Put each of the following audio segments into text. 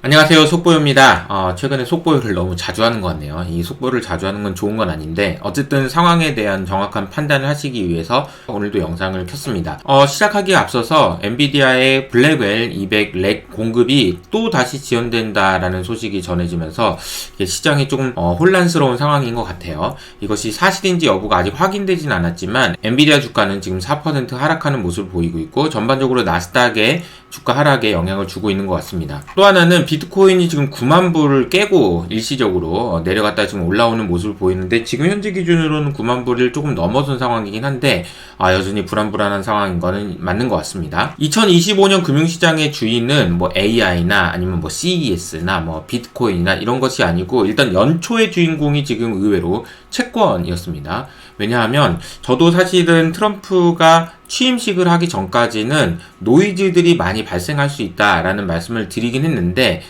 안녕하세요, 속보유입니다. 최근에 속보유를 너무 자주 하는 것 같네요. 이 속보유를 자주 하는 건 좋은 건 아닌데 어쨌든 상황에 대한 정확한 판단을 하시기 위해서 오늘도 영상을 켰습니다. 시작하기에 앞서서 엔비디아의 블랙웰 200 렉 공급이 또 다시 지연된다라는 소식이 전해지면서 시장이 조금 혼란스러운 상황인 것 같아요. 이것이 사실인지 여부가 아직 확인되진 않았지만 엔비디아 주가는 지금 4% 하락하는 모습을 보이고 있고 전반적으로 나스닥의 주가 하락에 영향을 주고 있는 것 같습니다. 또 하나는 비트코인이 지금 9만 불을 깨고 일시적으로 내려갔다 지금 올라오는 모습을 보이는데 지금 현재 기준으로는 9만 불을 조금 넘어선 상황이긴 한데 여전히 불안불안한 상황인 거는 맞는 것 같습니다. 2025년 금융시장의 주인은 뭐 AI나 아니면 뭐 CES나 뭐 비트코인이나 이런 것이 아니고 일단 연초의 주인공이 지금 의외로 채권이었습니다. 왜냐하면 저도 사실은 트럼프가 취임식을 하기 전까지는 노이즈들이 많이 발생할 수 있다라는 말씀을 드리긴 했는데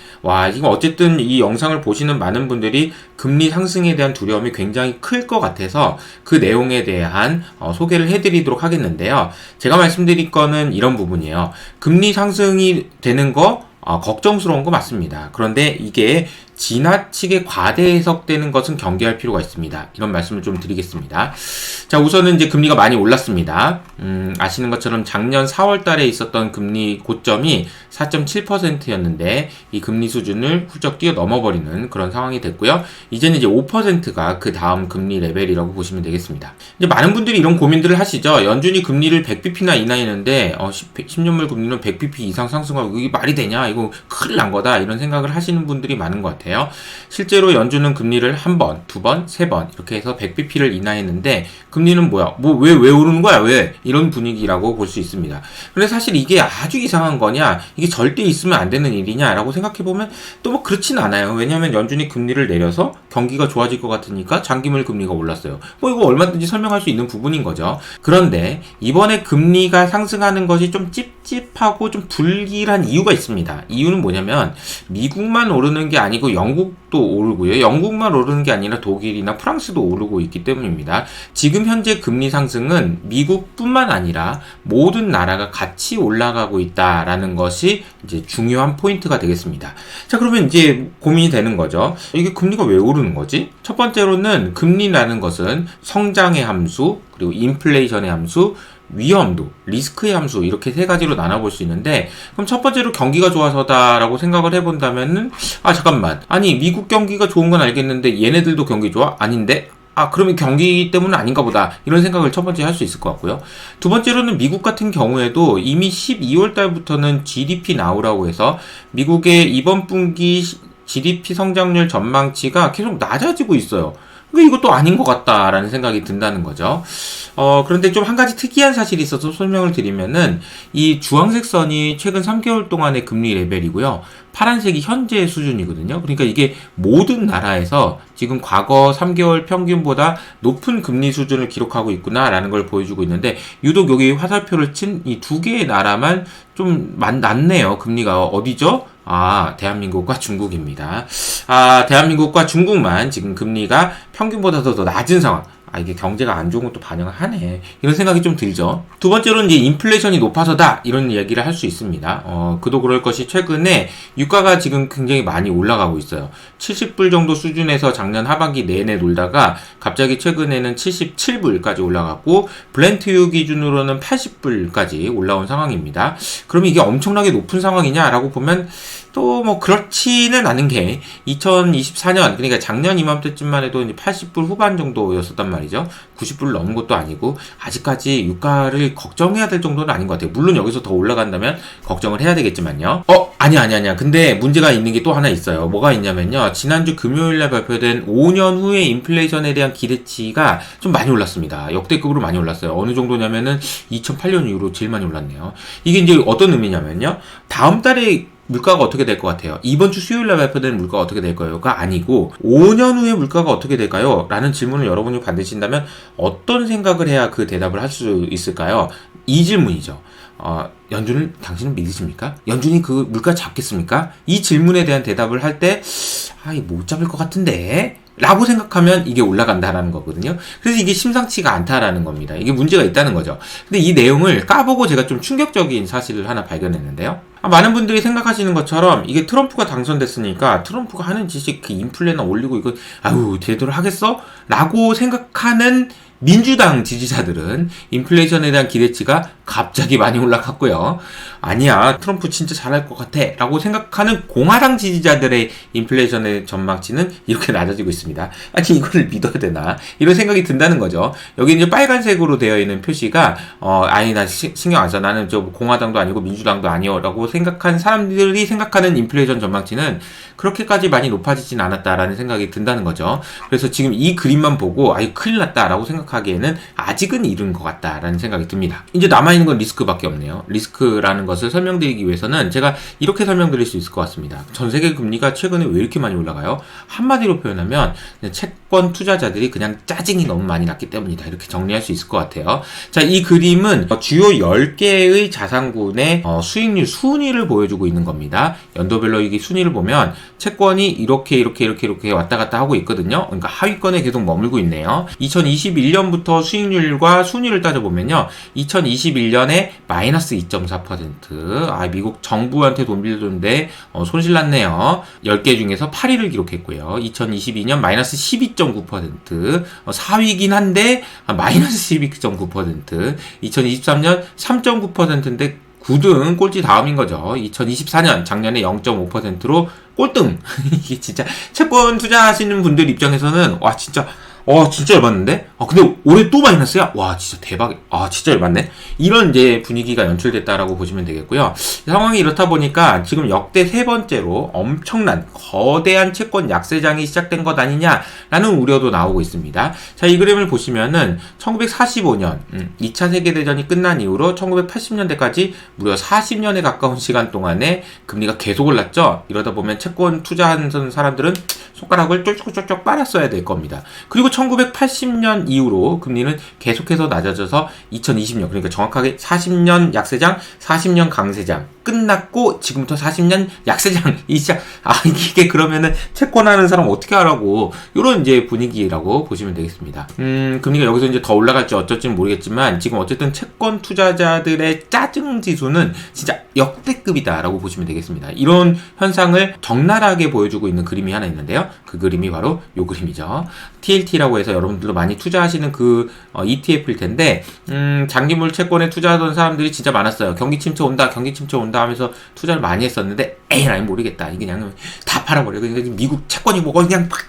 지금 어쨌든 이 영상을 보시는 많은 분들이 금리 상승에 대한 두려움이 굉장히 클 것 같아서 그 내용에 대한 소개를 해드리도록 하겠는데요. 제가 말씀드릴 거는 이런 부분이에요. 금리 상승이 되는 거 걱정스러운 거 맞습니다. 그런데 이게 지나치게 과대 해석되는 것은 경계할 필요가 있습니다. 이런 말씀을 좀 드리겠습니다. 자, 우선은 이제 금리가 많이 올랐습니다. 아시는 것처럼 작년 4월 달에 있었던 금리 고점이 4.7%였는데 이 금리 수준을 훌쩍 뛰어넘어버리는 그런 상황이 됐고요. 이제는 이제 5%가 그 다음 금리 레벨이라고 보시면 되겠습니다. 이제 많은 분들이 이런 고민들을 하시죠. 연준이 금리를 100bp나 인하했는데 10년물 금리는 100bp 이상 상승하고 이게 말이 되냐? 이거 큰일 난 거다. 이런 생각을 하시는 분들이 많은 것 같아요. 실제로 연준은 금리를 한 번, 두 번, 세 번 이렇게 해서 100bp를 인하했는데 금리는 뭐야? 왜 오르는 거야? 왜? 이런 분위기라고 볼 수 있습니다. 근데 사실 이게 아주 이상한 거냐? 이게 절대 있으면 안 되는 일이냐라고 생각해보면 또 뭐 그렇진 않아요. 왜냐하면 연준이 금리를 내려서 경기가 좋아질 것 같으니까 장기물 금리가 올랐어요. 이거 얼마든지 설명할 수 있는 부분인 거죠. 그런데 이번에 금리가 상승하는 것이 좀 찝찝하고 좀 불길한 이유가 있습니다. 이유는 뭐냐면 미국만 오르는 게 아니고 영국도 오르고요. 영국만 오르는 게 아니라 독일이나 프랑스도 오르고 있기 때문입니다. 지금 현재 금리 상승은 미국뿐만 아니라 모든 나라가 같이 올라가고 있다라는 것이 이제 중요한 포인트가 되겠습니다. 자, 그러면 이제 고민이 되는 거죠. 이게 금리가 왜 오르는 거지? 첫 번째로는 금리라는 것은 성장의 함수, 그리고 인플레이션의 함수, 위험도, 리스크의 함수 이렇게 세 가지로 나눠볼 수 있는데 그럼 첫 번째로 경기가 좋아서다라고 생각을 해본다면은 잠깐만 미국 경기가 좋은 건 알겠는데 얘네들도 경기 좋아? 아닌데? 그러면 경기 때문은 아닌가 보다. 이런 생각을 첫 번째 할 수 있을 것 같고요. 두 번째로는 미국 같은 경우에도 이미 12월 달부터는 GDP 나오라고 해서 미국의 이번 분기 GDP 성장률 전망치가 계속 낮아지고 있어요. 이것도 아닌 것 같다라는 생각이 든다는 거죠. 그런데 좀 한 가지 특이한 사실이 있어서 설명을 드리면은 이 주황색 선이 최근 3개월 동안의 금리 레벨이고요. 파란색이 현재 수준이거든요. 그러니까 이게 모든 나라에서 지금 과거 3개월 평균보다 높은 금리 수준을 기록하고 있구나라는 걸 보여주고 있는데 유독 여기 화살표를 친 이 두 개의 나라만 좀 낮네요. 금리가 어디죠? 대한민국과 중국입니다. 대한민국과 중국만 지금 금리가 평균보다 더 낮은 상황. 이게 경제가 안 좋은 것도 반영을 하네. 이런 생각이 좀 들죠. 두 번째로는 이제 인플레이션이 높아서다. 이런 얘기를 할 수 있습니다. 그도 그럴 것이 최근에 유가가 지금 굉장히 많이 올라가고 있어요. 70불 정도 수준에서 작년 하반기 내내 놀다가 갑자기 최근에는 77불까지 올라갔고 브렌트유 기준으로는 80불까지 올라온 상황입니다. 그럼 이게 엄청나게 높은 상황이냐라고 보면 또 뭐 그렇지는 않은 게 2024년 그러니까 작년 이맘때쯤만 해도 이제 80불 후반 정도였었단 말이죠. 90불 넘은 것도 아니고 아직까지 유가를 걱정해야 될 정도는 아닌 것 같아요. 물론 여기서 더 올라간다면 걱정을 해야 되겠지만요. 아니야. 근데 문제가 있는 게 또 하나 있어요. 뭐가 있냐면요. 지난주 금요일날 발표된 5년 후의 인플레이션에 대한 기대치가 좀 많이 올랐습니다. 역대급으로 많이 올랐어요. 어느 정도냐면은 2008년 이후로 제일 많이 올랐네요. 이게 이제 어떤 의미냐면요. 다음 달에 물가가 어떻게 될 것 같아요? 이번 주 수요일날 발표된 물가가 어떻게 될 거예요?가 아니고 5년 후에 물가가 어떻게 될까요? 라는 질문을 여러분이 받으신다면 어떤 생각을 해야 그 대답을 할 수 있을까요? 이 질문이죠. 연준을 당신은 믿으십니까? 연준이 그 물가 잡겠습니까? 이 질문에 대한 대답을 할 때 못 잡을 것 같은데 라고 생각하면 이게 올라간다라는 거거든요. 그래서 이게 심상치가 않다라는 겁니다. 이게 문제가 있다는 거죠. 근데 이 내용을 까보고 제가 좀 충격적인 사실을 하나 발견했는데요. 많은 분들이 생각하시는 것처럼 이게 트럼프가 당선됐으니까 트럼프가 하는 짓이 그 인플레나 올리고 이거 아유 제대로 하겠어? 라고 생각하는 민주당 지지자들은 인플레이션에 대한 기대치가 갑자기 많이 올라갔고요. 아니야, 트럼프 진짜 잘할 것 같아 라고 생각하는 공화당 지지자들의 인플레이션의 전망치는 이렇게 낮아지고 있습니다. 아니 이거를 믿어야 되나 이런 생각이 든다는 거죠. 여기 이제 빨간색으로 되어 있는 표시가 아니 나 신경 안 써, 나는 저 공화당도 아니고 민주당도 아니요 라고 생각한 사람들이 생각하는 인플레이션 전망치는 그렇게까지 많이 높아지진 않았다라는 생각이 든다는 거죠. 그래서 지금 이 그림만 보고 아유 큰일 났다라고 생각하기에는 아직은 이른 것 같다라는 생각이 듭니다. 이제 남아있는 건 리스크밖에 없네요. 리스크라는 것을 설명드리기 위해서는 제가 이렇게 설명드릴 수 있을 것 같습니다. 전 세계 금리가 최근에 왜 이렇게 많이 올라가요? 한마디로 표현하면 채권 투자자들이 그냥 짜증이 너무 많이 났기 때문이다. 이렇게 정리할 수 있을 것 같아요. 자, 이 그림은 주요 10개의 자산군의 수익률 순위를 보여주고 있는 겁니다. 연도별로 이 순위를 보면 채권이 이렇게 왔다 갔다 하고 있거든요. 그러니까 하위권에 계속 머물고 있네요. 2021년부터 수익률과 순위를 따져보면요. 2021년에 마이너스 2.4%. 미국 정부한테 돈 빌려줬는데 손실 났네요. 10개 중에서 8위를 기록했고요. 2022년 마이너스 12.9%. 4위긴 한데 마이너스 12.9%. 2023년 3.9%인데 9등 꼴찌 다음인 거죠. 2024년 작년에 0.5%로 꼴등. 이게 진짜 채권 투자하시는 분들 입장에서는 와 진짜 열받는데? 근데 올해 또 마이너스야? 와, 진짜 대박. 진짜 열받네? 이런 이제 분위기가 연출됐다라고 보시면 되겠고요. 상황이 이렇다 보니까 지금 역대 세 번째로 엄청난 거대한 채권 약세장이 시작된 것 아니냐라는 우려도 나오고 있습니다. 자, 이 그림을 보시면은 1945년, 2차 세계대전이 끝난 이후로 1980년대까지 무려 40년에 가까운 시간 동안에 금리가 계속 올랐죠? 이러다 보면 채권 투자하는 사람들은 손가락을 쫄쫄쫄쫄 빨았어야 될 겁니다. 그리고 1980년 이후로 금리는 계속해서 낮아져서 2020년, 그러니까 정확하게 40년 약세장, 40년 강세장 끝났고 지금부터 40년 약세장 이게 그러면은 채권하는 사람 어떻게 하라고 이런 이제 분위기라고 보시면 되겠습니다. 금리가 여기서 이제 더 올라갈지 어쩔지는 모르겠지만 지금 어쨌든 채권 투자자들의 짜증 지수는 진짜 역대급이다라고 보시면 되겠습니다. 이런 현상을 적나라하게 보여주고 있는 그림이 하나 있는데요. 그 그림이 바로 이 그림이죠. TLT라고 해서 여러분들도 많이 투자하시는 그 ETF일 텐데 장기물 채권에 투자하던 사람들이 진짜 많았어요. 경기 침체 온다 하면서 투자를 많이 했었는데 난 모르겠다. 이게 그냥 다 팔아버려. 그러니까 미국 채권이 뭐 그냥 팍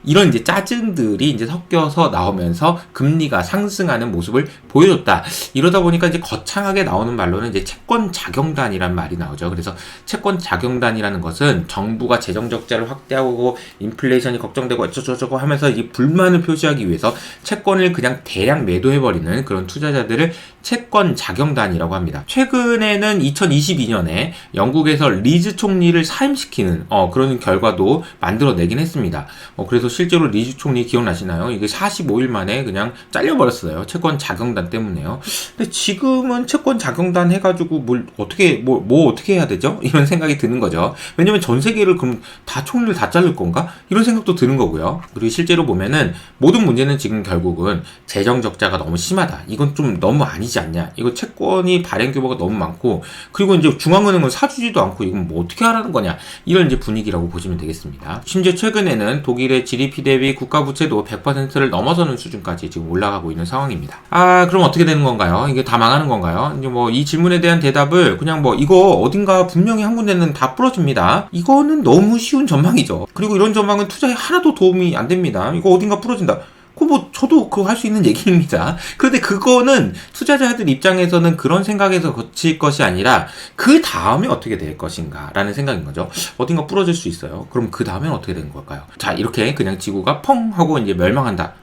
이런 이제 짜증들이 이제 섞여서 나오면서 금리가 상승하는 모습을 보여줬다. 이러다 보니까 이제 거창하게 나오는 말로는 이제 채권 자경단이란 말이 나오죠. 그래서 채권 자경단이라는 것은 정부가 재정 적자를 확대하고 인플레이션이 걱정되고 어쩌고저쩌고 하면서 이 불만을 표시하기 위해서 채권을 그냥 대량 매도해버리는 그런 투자자들을 채권 자경단이라고 합니다. 최근에는 2022년에 영국에서 리즈 총리를 사임시키는 그런 결과도 만들어내긴 했습니다. 그래서 실제로 리즈 총리 기억나시나요? 이게 45일 만에 그냥 잘려버렸어요. 채권 자경단 때문에요. 근데 지금은 채권 자경단 해가지고 뭘 어떻게 해야 되죠? 이런 생각이 드는 거죠. 왜냐면 전 세계를 그럼 다 총리를 다 자를 건가? 이런 생각도 드는 거고요. 그리고 실제로 보면은 모든 문제는 지금 결국은 재정 적자가 너무 심하다. 이건 좀 너무 아니지 않냐? 이거 채권이 발행 규모가 너무 많고 그리고 이제 중앙은행은 사주지도 않고 이건 뭐 어떻게 하라는 거냐? 이런 이제 분위기라고 보시면 되겠습니다. 심지어 최근에는 독일의 GDP 대비 국가 부채도 100%를 넘어서는 수준까지 지금 올라가고 있는 상황입니다. 그럼 어떻게 되는 건가요? 이게 다 망하는 건가요? 이제 뭐 이 질문에 대한 대답을 그냥 뭐 이거 어딘가 분명히 한 군데는 다 부러집니다. 이거는 너무 쉬운 전망이죠. 그리고 이런 전망은 투자에 하나도 도움이 안 됩니다. 이거 어딘가 부러진다. 저도 그거 할 수 있는 얘기입니다. 그런데 그거는 투자자들 입장에서는 그런 생각에서 거칠 것이 아니라 그 다음에 어떻게 될 것인가 라는 생각인 거죠. 어딘가 부러질 수 있어요. 그럼 그 다음엔 어떻게 되는 걸까요? 자, 이렇게 그냥 지구가 펑 하고 이제 멸망한다.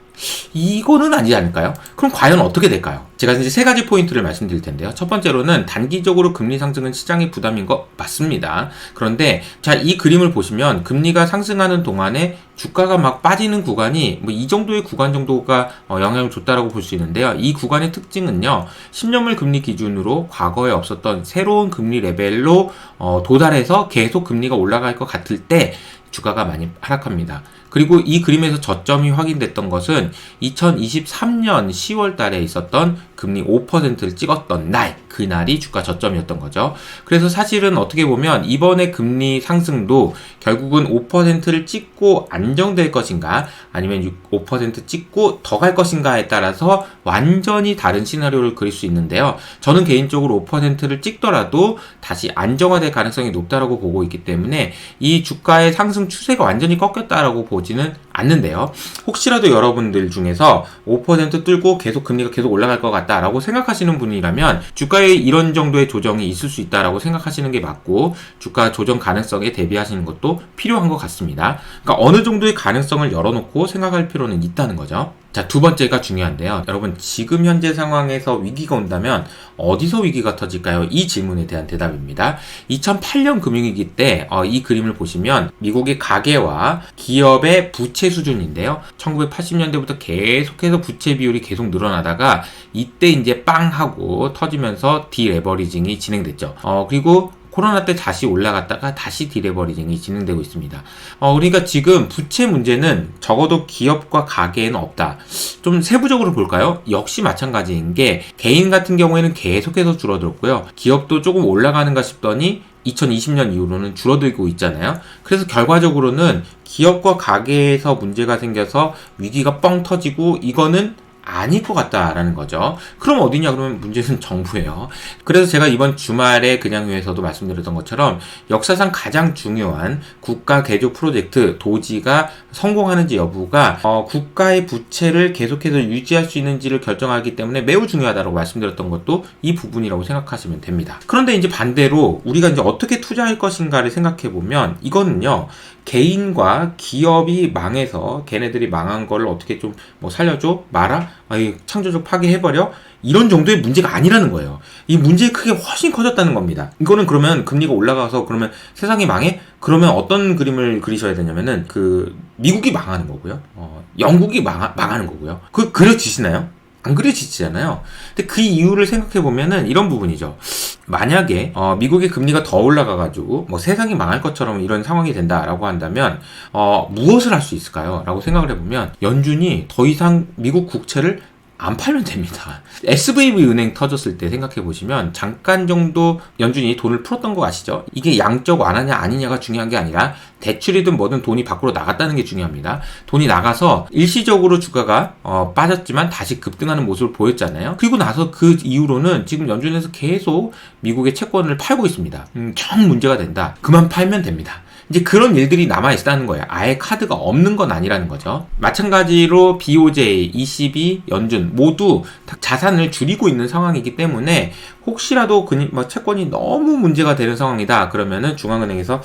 이거는 아니지 않을까요? 그럼 과연 어떻게 될까요? 제가 이제 세 가지 포인트를 말씀드릴 텐데요. 첫 번째로는 단기적으로 금리 상승은 시장의 부담인 거 맞습니다. 그런데 자, 이 그림을 보시면 금리가 상승하는 동안에 주가가 막 빠지는 구간이 뭐 이 정도의 구간 정도가 영향을 줬다라고 볼 수 있는데요. 이 구간의 특징은요. 10년물 금리 기준으로 과거에 없었던 새로운 금리 레벨로 도달해서 계속 금리가 올라갈 것 같을 때 주가가 많이 하락합니다. 그리고 이 그림에서 저점이 확인됐던 것은 2023년 10월 달에 있었던 금리 5%를 찍었던 날, 그날이 주가 저점이었던 거죠. 그래서 사실은 어떻게 보면 이번에 금리 상승도 결국은 5%를 찍고 안정될 것인가, 아니면 5% 찍고 더 갈 것인가에 따라서 완전히 다른 시나리오를 그릴 수 있는데요. 저는 개인적으로 5%를 찍더라도 다시 안정화될 가능성이 높다라고 보고 있기 때문에 이 주가의 상승 추세가 완전히 꺾였다라고 보지는 않는데요. 혹시라도 여러분들 중에서 5% 뚫고 계속 금리가 계속 올라갈 것 같다라고 생각하시는 분이라면 주가에 이런 정도의 조정이 있을 수 있다라고 생각하시는 게 맞고, 주가 조정 가능성에 대비하시는 것도 필요한 것 같습니다. 그러니까 어느 정도의 가능성을 열어놓고 생각할 필요는 있다는 거죠. 자, 두 번째가 중요한데요. 여러분, 지금 현재 상황에서 위기가 온다면 어디서 위기가 터질까요? 이 질문에 대한 대답입니다. 2008년 금융위기 때 이 그림을 보시면 미국의 가계와 기업의 부채 수준인데요. 1980년대부터 계속해서 부채 비율이 계속 늘어나다가 이때 이제 빵 하고 터지면서 디레버리징이 진행됐죠. 그리고 코로나 때 다시 올라갔다가 다시 디레버리징이 진행되고 있습니다. 그러니까 지금 부채 문제는 적어도 기업과 가계에는 없다. 좀 세부적으로 볼까요? 역시 마찬가지인 게 개인 같은 경우에는 계속해서 줄어들었고요. 기업도 조금 올라가는가 싶더니 2020년 이후로는 줄어들고 있잖아요. 그래서 결과적으로는 기업과 가계에서 문제가 생겨서 위기가 뻥 터지고 이거는 아닐 것 같다라는 거죠. 그럼 어디냐? 그러면 문제는 정부예요. 그래서 제가 이번 주말에 그냥회에서도 말씀드렸던 것처럼 역사상 가장 중요한 국가 개조 프로젝트 도지가 성공하는지 여부가 국가의 부채를 계속해서 유지할 수 있는지를 결정하기 때문에 매우 중요하다고 말씀드렸던 것도 이 부분이라고 생각하시면 됩니다. 그런데 이제 반대로 우리가 이제 어떻게 투자할 것인가를 생각해 보면 이거는요, 개인과 기업이 망해서 걔네들이 망한 거를 어떻게 좀 뭐 살려줘? 말아? 창조적 파괴해버려? 이런 정도의 문제가 아니라는 거예요. 이 문제의 크기가 훨씬 커졌다는 겁니다. 이거는 그러면 금리가 올라가서 그러면 세상이 망해? 그러면 어떤 그림을 그리셔야 되냐면은 미국이 망하는 거고요. 영국이 망하는 거고요. 그려지시나요? 안 그려지잖아요. 근데 그 이유를 생각해 보면은 이런 부분이죠. 만약에 미국의 금리가 더 올라가가지고 뭐 세상이 망할 것처럼 이런 상황이 된다라고 한다면 무엇을 할 수 있을까요? 라고 생각을 해보면 연준이 더 이상 미국 국채를 안 팔면 됩니다. SVB 은행 터졌을 때 생각해보시면 잠깐 정도 연준이 돈을 풀었던 거 아시죠? 이게 양적 완화냐 아니냐가 중요한 게 아니라 대출이든 뭐든 돈이 밖으로 나갔다는 게 중요합니다. 돈이 나가서 일시적으로 주가가 빠졌지만 다시 급등하는 모습을 보였잖아요. 그리고 나서 그 이후로는 지금 연준에서 계속 미국의 채권을 팔고 있습니다. 정 문제가 된다. 그만 팔면 됩니다. 이제 그런 일들이 남아있다는 거예요. 아예 카드가 없는 건 아니라는 거죠. 마찬가지로 BOJ, ECB, 연준 모두 자산을 줄이고 있는 상황이기 때문에 혹시라도 채권이 너무 문제가 되는 상황이다 그러면은 중앙은행에서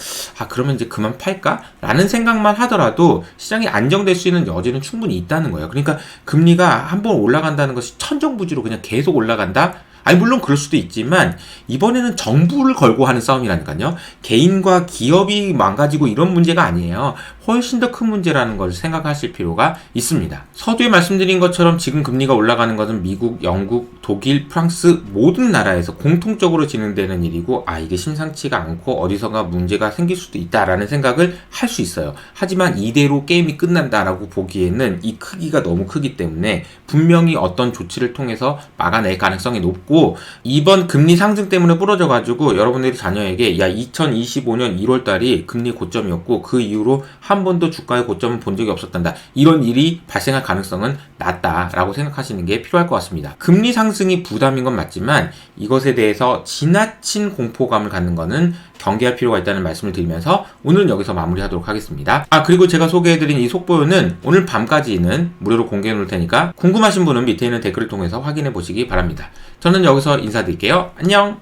그러면 이제 그만 팔까? 라는 생각만 하더라도 시장이 안정될 수 있는 여지는 충분히 있다는 거예요. 그러니까 금리가 한번 올라간다는 것이 천정부지로 그냥 계속 올라간다? 물론 그럴 수도 있지만 이번에는 정부를 걸고 하는 싸움이라니까요. 개인과 기업이 망가지고 이런 문제가 아니에요. 훨씬 더 큰 문제라는 걸 생각하실 필요가 있습니다. 서두에 말씀드린 것처럼 지금 금리가 올라가는 것은 미국, 영국, 독일, 프랑스 모든 나라에서 공통적으로 진행되는 일이고 이게 심상치가 않고 어디선가 문제가 생길 수도 있다라는 생각을 할 수 있어요. 하지만 이대로 게임이 끝난다라고 보기에는 이 크기가 너무 크기 때문에 분명히 어떤 조치를 통해서 막아낼 가능성이 높고, 이번 금리 상승 때문에 부러져가지고 여러분들이 자녀에게 2025년 1월달이 금리 고점이었고 그 이후로 한 번도 주가의 고점을 본 적이 없었단다, 이런 일이 발생할 가능성은 낮다라고 생각하시는 게 필요할 것 같습니다. 금리 상승이 부담인 건 맞지만 이것에 대해서 지나친 공포감을 갖는 거는 경계할 필요가 있다는 말씀을 드리면서 오늘은 여기서 마무리하도록 하겠습니다. 그리고 제가 소개해드린 이 속보요는 오늘 밤까지는 무료로 공개해 놓을 테니까 궁금하신 분은 밑에 있는 댓글을 통해서 확인해 보시기 바랍니다. 저는 여기서 인사드릴게요. 안녕!